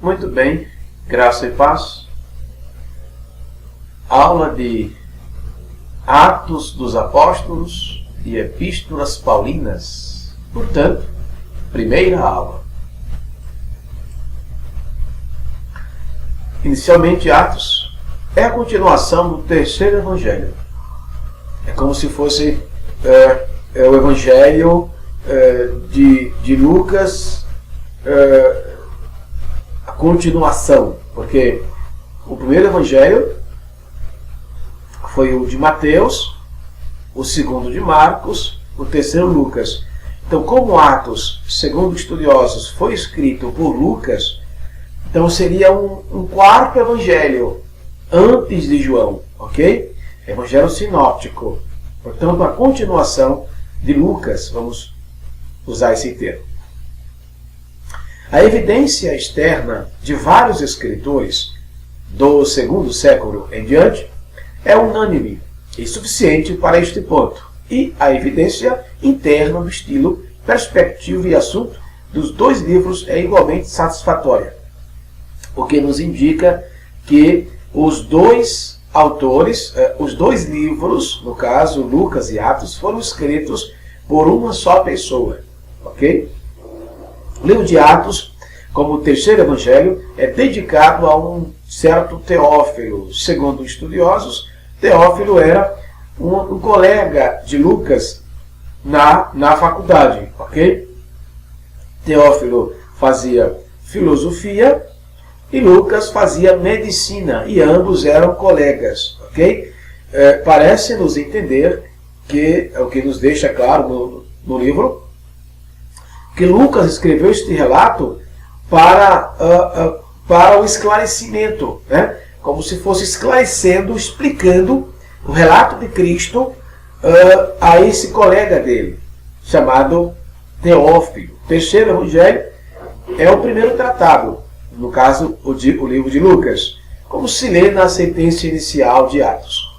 Muito bem, graça e paz. Aula de Atos dos Apóstolos e Epístolas Paulinas. Portanto, primeira aula. Inicialmente, Atos é a continuação do terceiro Evangelho. É como se fosse o Evangelho de Lucas, a continuação, porque o primeiro Evangelho foi o de Mateus, o segundo de Marcos, o terceiro Lucas. Então, como Atos, segundo estudiosos, foi escrito por Lucas, então seria um quarto Evangelho antes de João, ok? Evangelho sinóptico. Portanto, a continuação de Lucas, vamos usar esse termo. A evidência externa de vários escritores do segundo século em diante é unânime e suficiente para este ponto. E a evidência interna do estilo, perspectiva e assunto dos dois livros é igualmente satisfatória, o que nos indica que os dois autores, os dois livros, no caso Lucas e Atos, foram escritos por uma só pessoa, ok? O livro de Atos, como o terceiro evangelho, é dedicado a um certo Teófilo. Segundo estudiosos, Teófilo era um colega de Lucas na faculdade, ok? Teófilo fazia filosofia e Lucas fazia medicina, e ambos eram colegas, ok? Parece-nos entender que, é o que nos deixa claro no livro, que Lucas escreveu este relato para o esclarecimento, né? Como se fosse esclarecendo, explicando o relato de Cristo a esse colega dele, chamado Teófilo. O terceiro evangelho é o primeiro tratado, no caso o livro de Lucas, como se lê na sentença inicial de Atos.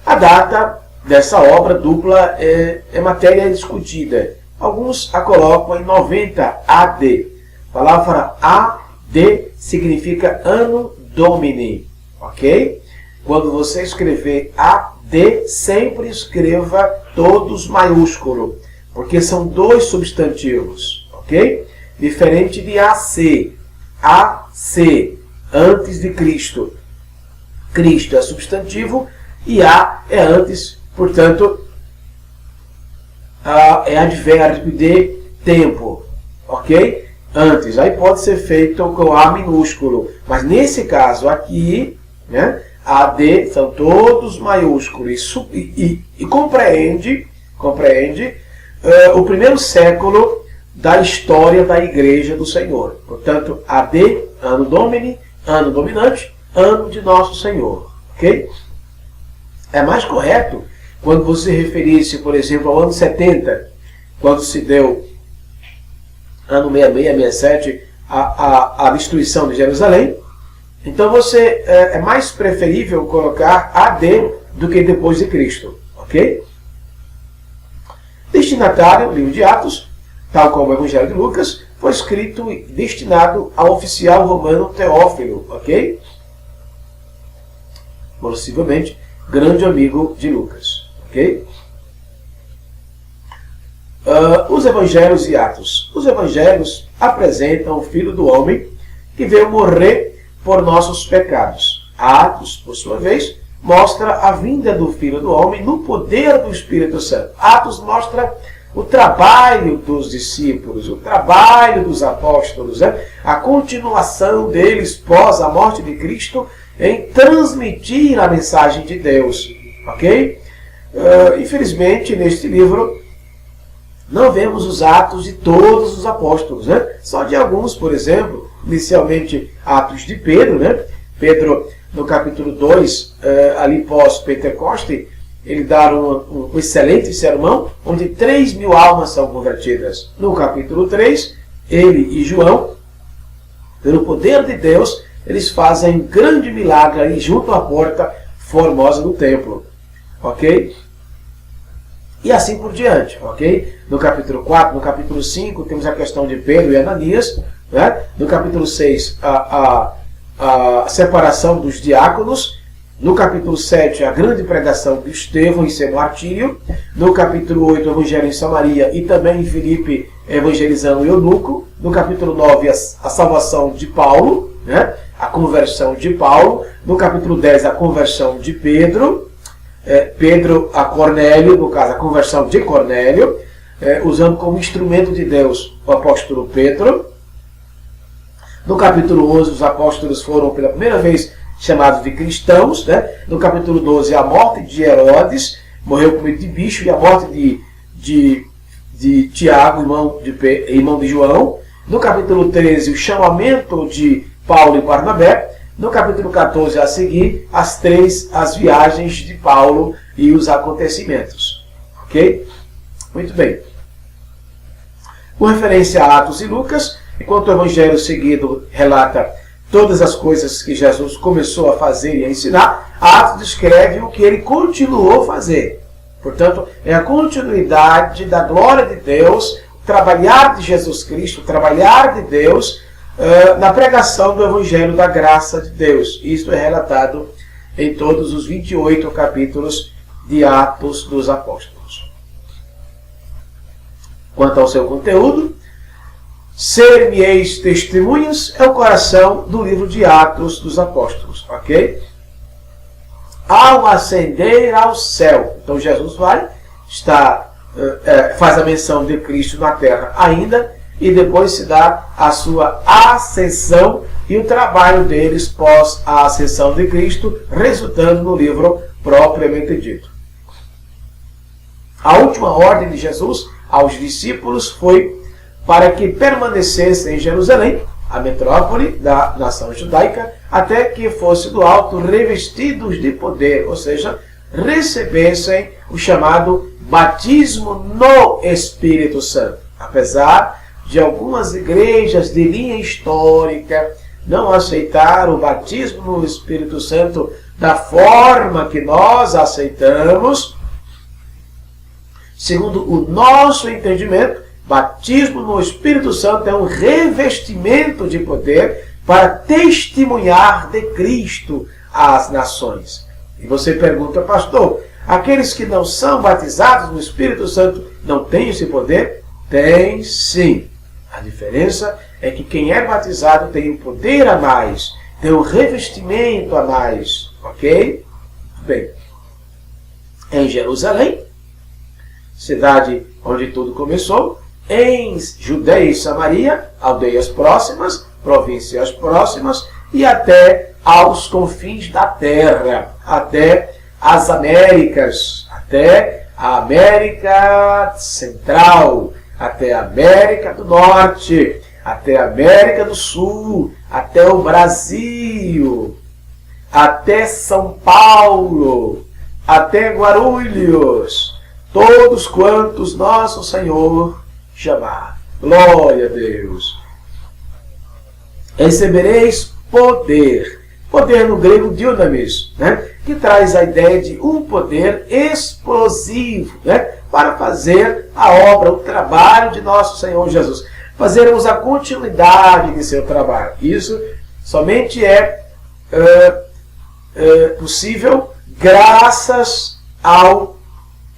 A data dessa obra dupla é matéria discutida. Alguns a colocam em 90 AD. A palavra AD significa Anno Domini, ok? Quando você escrever AD, sempre escreva todos maiúsculo, porque são dois substantivos, ok? Diferente de AC. AC, antes de Cristo. Cristo é substantivo e A é antes, portanto, é advérbio de tempo, ok? Antes. Aí pode ser feito com A minúsculo, mas nesse caso aqui, né, AD são todos maiúsculos e compreende o primeiro século da história da Igreja do Senhor. Portanto, AD, Anno Domini, Ano Dominante, Ano de Nosso Senhor. Ok? É mais correto quando você referisse, por exemplo, ao ano 70, quando se deu, ano 66, 67, a destruição de Jerusalém. Então é mais preferível colocar AD do que depois de Cristo. Ok? Destinatário, livro de Atos, tal como o Evangelho de Lucas, foi escrito e destinado ao oficial romano Teófilo, ok? Possivelmente, grande amigo de Lucas, ok? Os Evangelhos e Atos. Os Evangelhos apresentam o Filho do Homem que veio morrer por nossos pecados. Atos, por sua vez, mostra a vinda do Filho do Homem no poder do Espírito Santo. Atos mostra o trabalho dos discípulos, o trabalho dos apóstolos, né? A continuação deles pós a morte de Cristo em transmitir a mensagem de Deus, ok? Infelizmente, neste livro, não vemos os atos de todos os apóstolos, né? Só de alguns, por exemplo, inicialmente Atos de Pedro, né? Pedro, no capítulo 2, ali pós-Pentecoste, ele dá um excelente sermão, onde 3.000 almas são convertidas. No capítulo 3, ele e João, pelo poder de Deus, eles fazem um grande milagre ali junto à porta formosa do templo. Ok? E assim por diante. Ok? No capítulo 4, no capítulo 5, temos a questão de Pedro e Ananias, né? No capítulo 6, a separação dos diáconos. No capítulo 7, a grande pregação de Estevão e seu martírio. No capítulo 8, o evangelho em Samaria e também em Filipe evangelizando o eunuco. No capítulo 9, a salvação de Paulo, né? A conversão de Paulo. No capítulo 10, a conversão de Pedro. Pedro a Cornélio, no caso, a conversão de Cornélio, usando como instrumento de Deus o apóstolo Pedro. No capítulo 11, os apóstolos foram pela primeira vez chamados de cristãos, né? No capítulo 12, a morte de Herodes, morreu com medo de bicho, e a morte de Tiago, irmão de João. No capítulo 13, o chamamento de Paulo e Barnabé. No capítulo 14, a seguir, as viagens de Paulo e os acontecimentos. Ok? Muito bem. Com referência a Atos e Lucas, enquanto o evangelho seguido relata todas as coisas que Jesus começou a fazer e a ensinar, Atos descreve o que ele continuou a fazer. Portanto, é a continuidade da glória de Deus, o trabalhar de Jesus Cristo, o trabalhar de Deus na pregação do Evangelho da graça de Deus. Isto é relatado em todos os 28 capítulos de Atos dos Apóstolos. Quanto ao seu conteúdo, ser-me-eis testemunhas é o coração do livro de Atos dos Apóstolos, ok? Ao ascender ao céu, então Jesus faz a menção de Cristo na terra ainda, e depois se dá a sua ascensão e o trabalho deles pós a ascensão de Cristo, resultando no livro propriamente dito. A última ordem de Jesus aos discípulos foi para que permanecessem em Jerusalém, a metrópole da nação judaica, até que fosse do alto revestidos de poder, ou seja, recebessem o chamado batismo no Espírito Santo. Apesar de algumas igrejas de linha histórica não aceitar o batismo no Espírito Santo da forma que nós aceitamos, segundo o nosso entendimento, batismo no Espírito Santo é um revestimento de poder para testemunhar de Cristo às nações. E você pergunta, pastor, aqueles que não são batizados no Espírito Santo não têm esse poder? Tem sim. A diferença é que quem é batizado tem um poder a mais, tem um revestimento a mais, ok? Bem, em Jerusalém, cidade onde tudo começou, em Judeia e Samaria, aldeias próximas, províncias próximas, e até aos confins da terra, até as Américas, até a América Central, até a América do Norte, até a América do Sul, até o Brasil, até São Paulo, até Guarulhos, todos quantos nosso Senhor chamar. Glória a Deus. Recebereis poder. Poder no grego dunamis, né? Que traz a ideia de um poder explosivo, né? Para fazer a obra, o trabalho de nosso Senhor Jesus. Fazermos a continuidade de seu trabalho. Isso somente é possível graças ao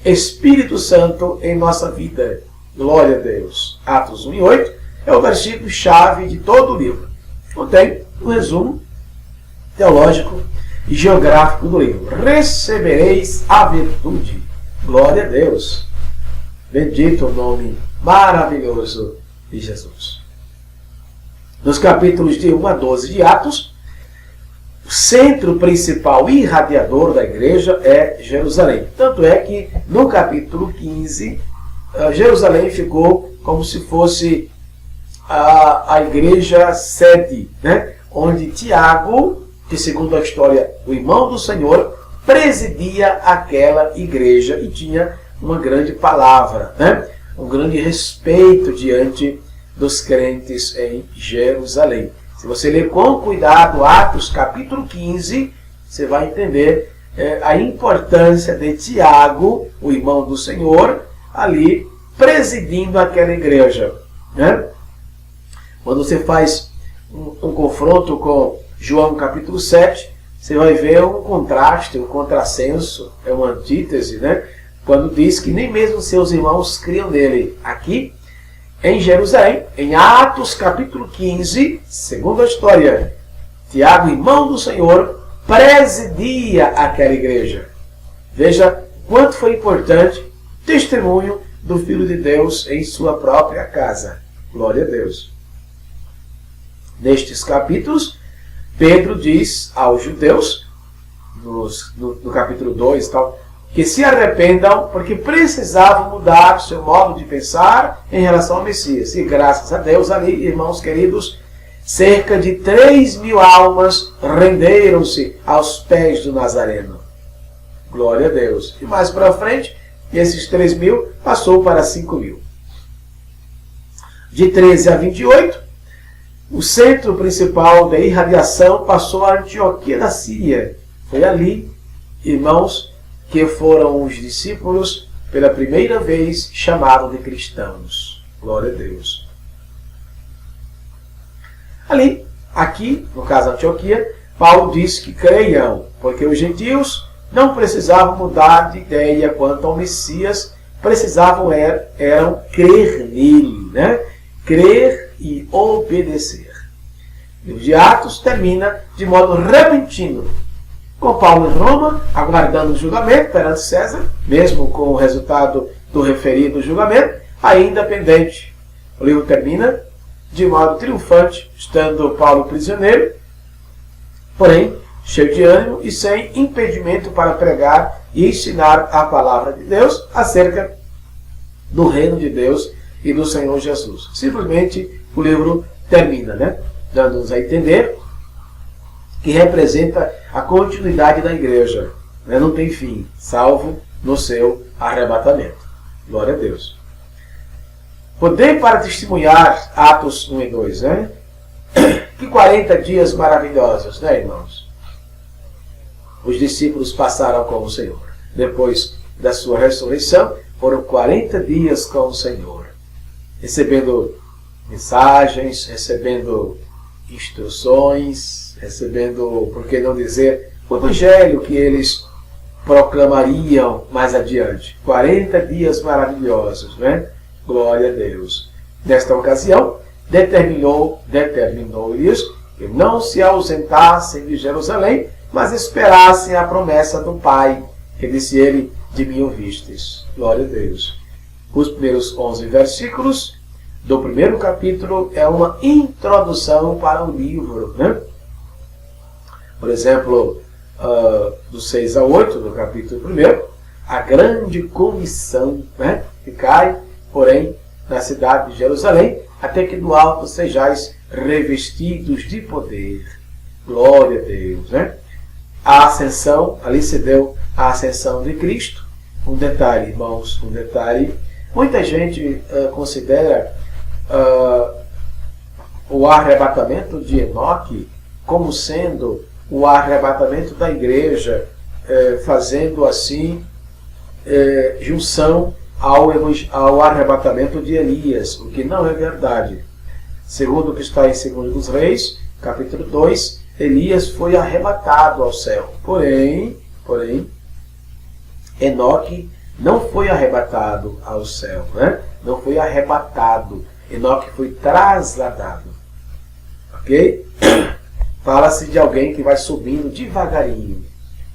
Espírito Santo em nossa vida. Glória a Deus. Atos 1 e 8 é o versículo-chave de todo o livro. Contém um resumo teológico e geográfico do livro. Recebereis a virtude. Glória a Deus. Bendito o nome maravilhoso de Jesus. Nos capítulos de 1 a 12 de Atos, o centro principal e irradiador da igreja é Jerusalém. Tanto é que no capítulo 15, Jerusalém ficou como se fosse a igreja sede, né? Onde Tiago, que segundo a história, o irmão do Senhor, presidia aquela igreja e tinha uma grande palavra, né? Um grande respeito diante dos crentes em Jerusalém. Se você ler com cuidado Atos capítulo 15, você vai entender a importância de Tiago, o irmão do Senhor, ali presidindo aquela igreja, né? Quando você faz um confronto com João capítulo 7, você vai ver um contraste, um contrassenso, é uma antítese, né? Quando diz que nem mesmo seus irmãos criam nele. Aqui, em Jerusalém, em Atos capítulo 15, segundo a história, Tiago, irmão do Senhor, presidia aquela igreja. Veja quanto foi importante o testemunho do Filho de Deus em sua própria casa. Glória a Deus. Nestes capítulos, Pedro diz aos judeus, no capítulo 2, tal, que se arrependam porque precisavam mudar seu modo de pensar em relação ao Messias. E graças a Deus, ali, irmãos queridos, cerca de 3.000 almas renderam-se aos pés do Nazareno. Glória a Deus. E mais para frente, esses 3.000 passou para 5.000. De 13 a 28, o centro principal da irradiação passou a Antioquia da Síria. Foi ali, irmãos, que foram os discípulos pela primeira vez chamados de cristãos. Glória a Deus. Ali, aqui, no caso Antioquia, Paulo diz que creiam, porque os gentios não precisavam mudar de ideia quanto ao Messias, precisavam eram crer nele, né? Crer e obedecer. O livro de Atos termina de modo repentino, com Paulo em Roma, aguardando o julgamento perante César, mesmo com o resultado do referido julgamento, ainda pendente. O livro termina de modo triunfante, estando Paulo prisioneiro, porém cheio de ânimo e sem impedimento para pregar e ensinar a palavra de Deus acerca do reino de Deus e do Senhor Jesus. Simplesmente o livro termina, né? Dando-nos a entender que representa a continuidade da igreja, né? Não tem fim, salvo no seu arrebatamento. Glória a Deus. Poder para testemunhar Atos 1 e 2, né? Que 40 dias maravilhosos, né, irmãos? Os discípulos passaram com o Senhor. Depois da sua ressurreição, foram 40 dias com o Senhor, recebendo mensagens, recebendo instruções, recebendo, por que não dizer, o evangelho que eles proclamariam mais adiante. 40 dias maravilhosos, né? Glória a Deus. Nesta ocasião, determinou-lhes que não se ausentassem de Jerusalém, mas esperassem a promessa do Pai, que disse ele, de mim ouvistes. Glória a Deus. Os primeiros 11 versículos do primeiro capítulo é uma introdução para o livro, né? Por exemplo, do 6 a 8, do capítulo 1, a grande comissão, né? Que cai, porém, na cidade de Jerusalém, até que do alto sejais revestidos de poder. Glória a Deus, né? A ascensão, ali se deu a ascensão de Cristo. Um detalhe, irmãos, um detalhe. Muita gente considera o arrebatamento de Enoque como sendo o arrebatamento da igreja, fazendo assim junção ao arrebatamento de Elias, o que não é verdade. Segundo o que está em 2 Reis, capítulo 2, Elias foi arrebatado ao céu. Porém, Enoque não foi arrebatado ao céu, né? Não foi arrebatado. Enoque foi trasladado. Ok? Fala-se de alguém que vai subindo devagarinho.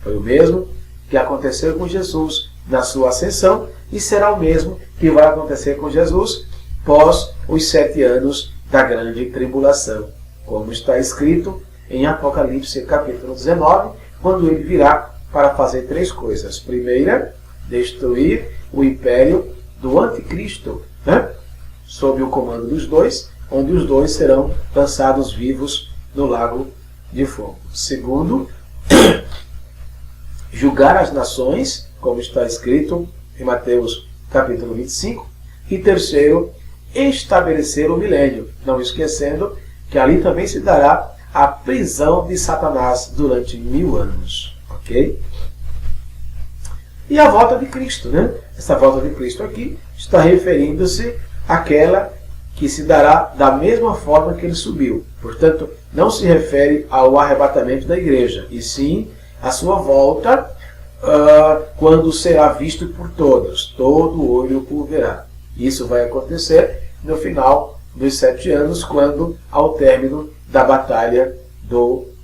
Foi o mesmo que aconteceu com Jesus na sua ascensão e será o mesmo que vai acontecer com Jesus pós os 7 anos da grande tribulação, como está escrito em Apocalipse capítulo 19, quando ele virá para fazer 3 coisas. Primeira, destruir o império do anticristo, né? Sob o comando dos 2, onde os 2 serão lançados vivos no lago de fogo. Segundo, julgar as nações, como está escrito em Mateus capítulo 25. E terceiro, estabelecer o milênio, não esquecendo que ali também se dará a prisão de Satanás durante 1000 anos. Ok? E a volta de Cristo, né? Essa volta de Cristo aqui está referindo-se àquela que se dará da mesma forma que ele subiu. Portanto, não se refere ao arrebatamento da igreja, e sim a sua volta, quando será visto por todos. Todo olho o verá. Isso vai acontecer no final dos 7 anos, quando, ao término da batalha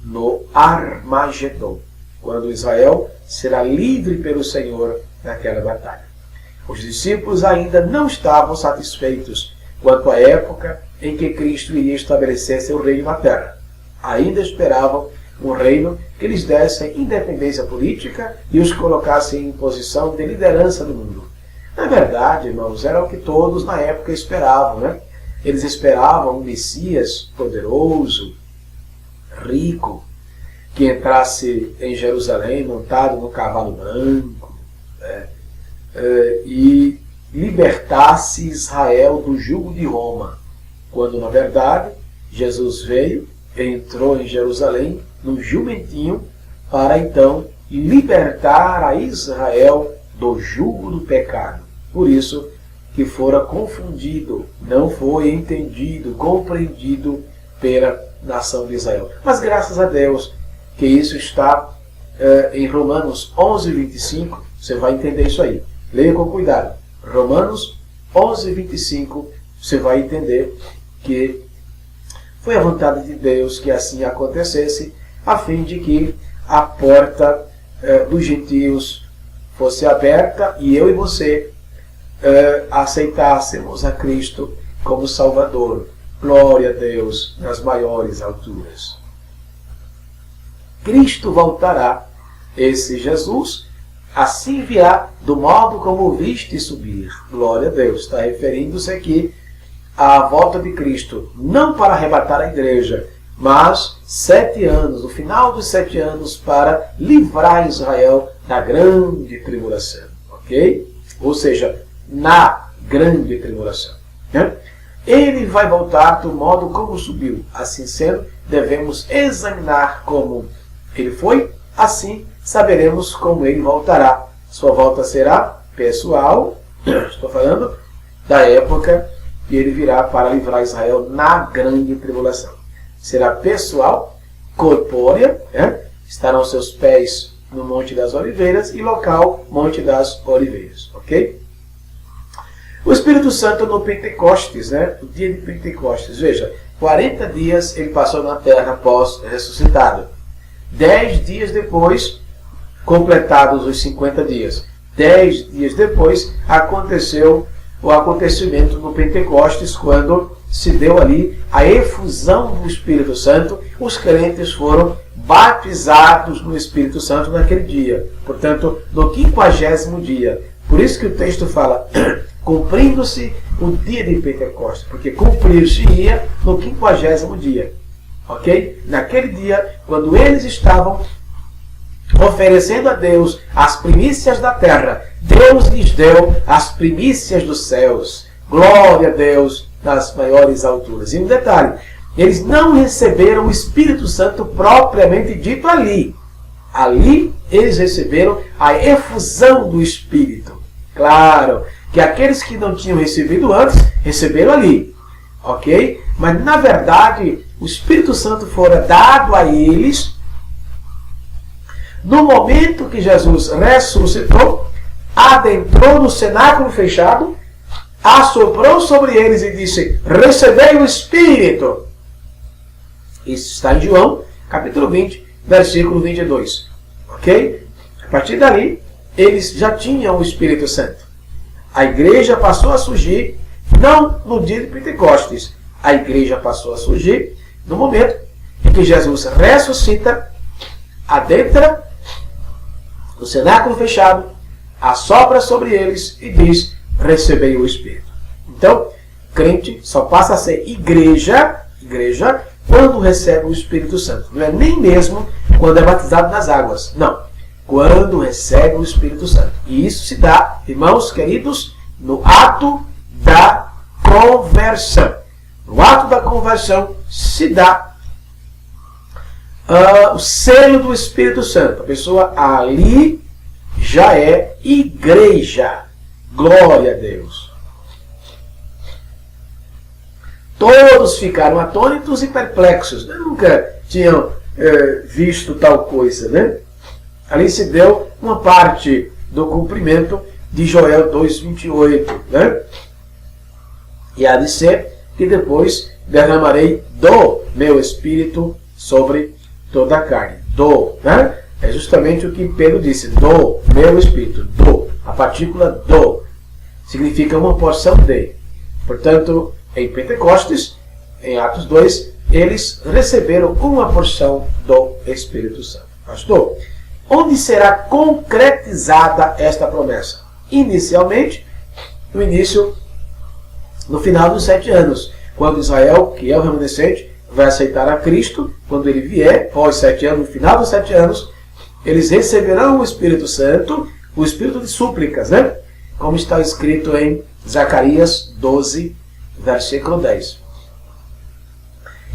no Armagedon, quando Israel será livre pelo Senhor naquela batalha. Os discípulos ainda não estavam satisfeitos quanto à época em que Cristo iria estabelecer seu reino na terra. Ainda esperavam um reino que lhes desse independência política e os colocasse em posição de liderança no mundo. Na verdade, irmãos, era o que todos na época esperavam, né? Eles esperavam um Messias poderoso, rico, que entrasse em Jerusalém montado no cavalo branco, e libertasse Israel do jugo de Roma, quando na verdade Jesus veio, entrou em Jerusalém num jumentinho para então libertar a Israel do jugo do pecado. Por isso que fora confundido, não foi entendido, compreendido pela nação de Israel. Mas graças a Deus que isso está em Romanos 11, 25, você vai entender isso aí. Leia com cuidado. Romanos 11, 25, você vai entender que foi a vontade de Deus que assim acontecesse, a fim de que a porta dos gentios fosse aberta e eu e você aceitássemos a Cristo como Salvador. Glória a Deus nas maiores alturas. Cristo voltará, esse Jesus, assim virá do modo como viste subir. Glória a Deus. Está referindo-se aqui à volta de Cristo, não para arrebatar a igreja, mas 7 anos, no final dos 7 anos, para livrar Israel da grande tribulação. Ok? Ou seja, na grande tribulação. Né? Ele vai voltar do modo como subiu. Assim sendo, devemos examinar como ele foi, assim saberemos como ele voltará. Sua volta será pessoal, estou falando da época que ele virá para livrar Israel na grande tribulação. Será pessoal, corpórea, estarão seus pés no Monte das Oliveiras e local, Monte das Oliveiras. Ok? O Espírito Santo no Pentecostes, o dia de Pentecostes. Veja, 40 dias ele passou na terra após ressuscitado. 10 dias depois, completados os 50 dias. 10 dias depois, aconteceu o acontecimento no Pentecostes, quando se deu ali a efusão do Espírito Santo. Os crentes foram batizados no Espírito Santo naquele dia. Portanto, no 50º dia. Por isso que o texto fala, cumprindo-se o dia de Pentecostes, porque cumprir-se-ia no 50º dia. Ok? Naquele dia, quando eles estavam oferecendo a Deus as primícias da terra, Deus lhes deu as primícias dos céus. Glória a Deus nas maiores alturas. E um detalhe, eles não receberam o Espírito Santo propriamente dito ali. Ali eles receberam a efusão do Espírito. Claro que aqueles que não tinham recebido antes, receberam ali. Ok? Mas na verdade, o Espírito Santo fora dado a eles no momento que Jesus ressuscitou, adentrou no cenáculo fechado, assoprou sobre eles e disse, recebei o Espírito. Isso está em João, capítulo 20, versículo 22. Ok? A partir dali, eles já tinham o Espírito Santo. A igreja passou a surgir, não no dia de Pentecostes. A igreja passou a surgir no momento em que Jesus ressuscita, adentra no cenáculo fechado, assopra sobre eles e diz, recebei o Espírito. Então, crente só passa a ser igreja quando recebe o Espírito Santo. Não é nem mesmo quando é batizado nas águas. Não. Quando recebe o Espírito Santo. E isso se dá, irmãos queridos, no ato da conversão. No ato da conversão se dá o selo do Espírito Santo. A pessoa ali já é igreja. Glória a Deus. Todos ficaram atônitos e perplexos, né? Nunca tinham visto tal coisa, né? Ali se deu uma parte do cumprimento de Joel 2,28, né? E há de ser que depois derramarei do meu espírito sobre toda a carne. Do, né? É justamente o que Pedro disse, do meu espírito, do. A partícula do significa uma porção de. Portanto, em Pentecostes, em Atos 2, eles receberam uma porção do Espírito Santo. Pastor, onde será concretizada esta promessa? Inicialmente, no final dos 7 anos, quando Israel, que é o remanescente, vai aceitar a Cristo, quando ele vier, após 7 anos, no final dos 7 anos, eles receberão o Espírito Santo, o Espírito de súplicas, né? Como está escrito em Zacarias 12, versículo 10.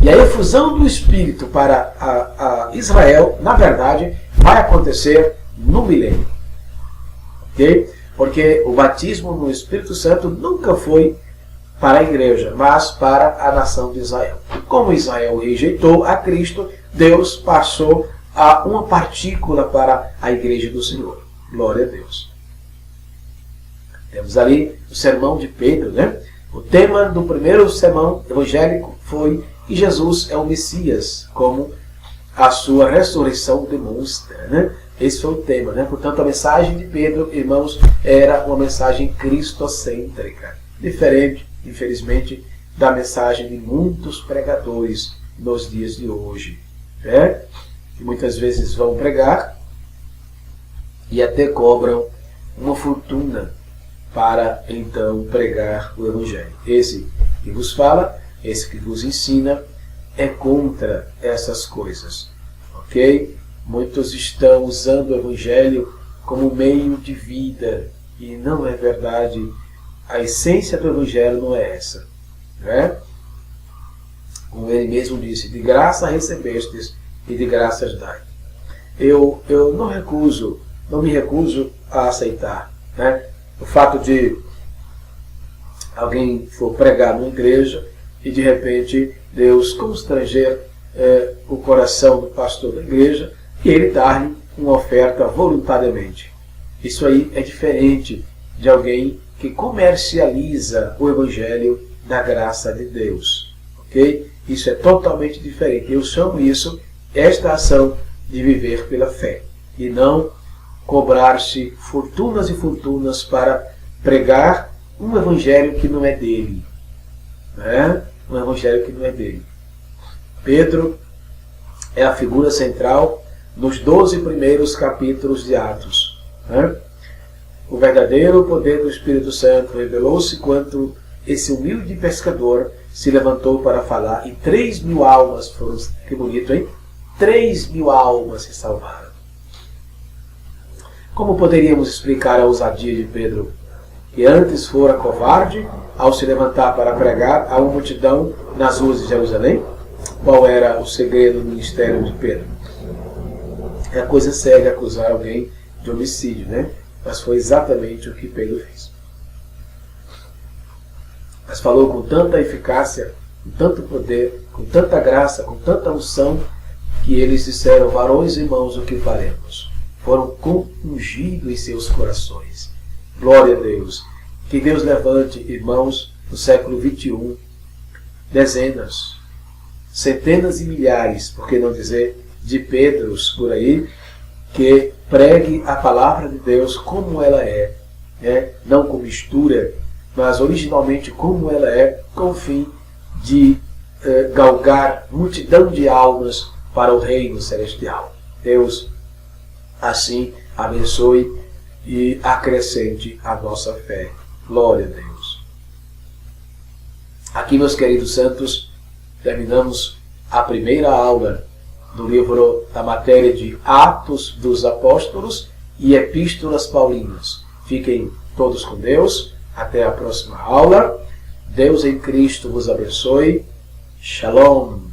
E a efusão do Espírito para a Israel, na verdade, vai acontecer no milênio. Ok? Porque o batismo no Espírito Santo nunca foi para a igreja, mas para a nação de Israel. Como Israel rejeitou a Cristo, Deus passou a uma partícula para a igreja do Senhor. Glória a Deus. Temos ali o sermão de Pedro, né? O tema do primeiro sermão evangélico foi que Jesus é o Messias, como a sua ressurreição demonstra, né? Esse foi o tema, né? Portanto, a mensagem de Pedro, irmãos, era uma mensagem cristocêntrica, diferente, infelizmente, da mensagem de muitos pregadores nos dias de hoje, né? Que muitas vezes vão pregar e até cobram uma fortuna para então pregar o Evangelho. Esse que vos fala, esse que vos ensina, é contra essas coisas, ok? Muitos estão usando o Evangelho como meio de vida, e não é verdade. A essência do Evangelho não é essa, né? Como ele mesmo disse, de graça recebestes e de graças dai. Eu não me recuso a aceitar, né? O fato de alguém for pregar numa igreja e de repente Deus constranger o coração do pastor da igreja e ele dar-lhe uma oferta voluntariamente. Isso aí é diferente de alguém que comercializa o Evangelho da graça de Deus. Ok? Isso é totalmente diferente. Eu chamo isso, esta ação de viver pela fé. E não cobrar-se fortunas e fortunas para pregar um Evangelho que não é dele. Né? Um Evangelho que não é dele. Pedro é a figura central nos 12 primeiros capítulos de Atos. Né? O verdadeiro poder do Espírito Santo revelou-se quando esse humilde pescador se levantou para falar e 3.000 almas foram... Que bonito, hein? 3.000 almas se salvaram. Como poderíamos explicar a ousadia de Pedro, que antes fora covarde ao se levantar para pregar a uma multidão nas ruas de Jerusalém? Qual era o segredo do ministério de Pedro? É coisa séria acusar alguém de homicídio, né? Mas foi exatamente o que Pedro fez. Mas falou com tanta eficácia, com tanto poder, com tanta graça, com tanta unção, que eles disseram: varões e irmãos, o que faremos? Foram compungidos em seus corações. Glória a Deus. Que Deus levante, irmãos, no século XXI, dezenas, centenas e milhares, por que não dizer, de Pedros por aí, que pregue a palavra de Deus como ela é, né? Não com mistura, mas originalmente como ela é, com o fim de galgar multidão de almas para o reino celestial. Deus assim abençoe e acrescente a nossa fé. Glória a Deus. Aqui, meus queridos santos, terminamos a primeira aula do livro da matéria de Atos dos Apóstolos e Epístolas Paulinas. Fiquem todos com Deus. Até a próxima aula. Deus em Cristo vos abençoe. Shalom.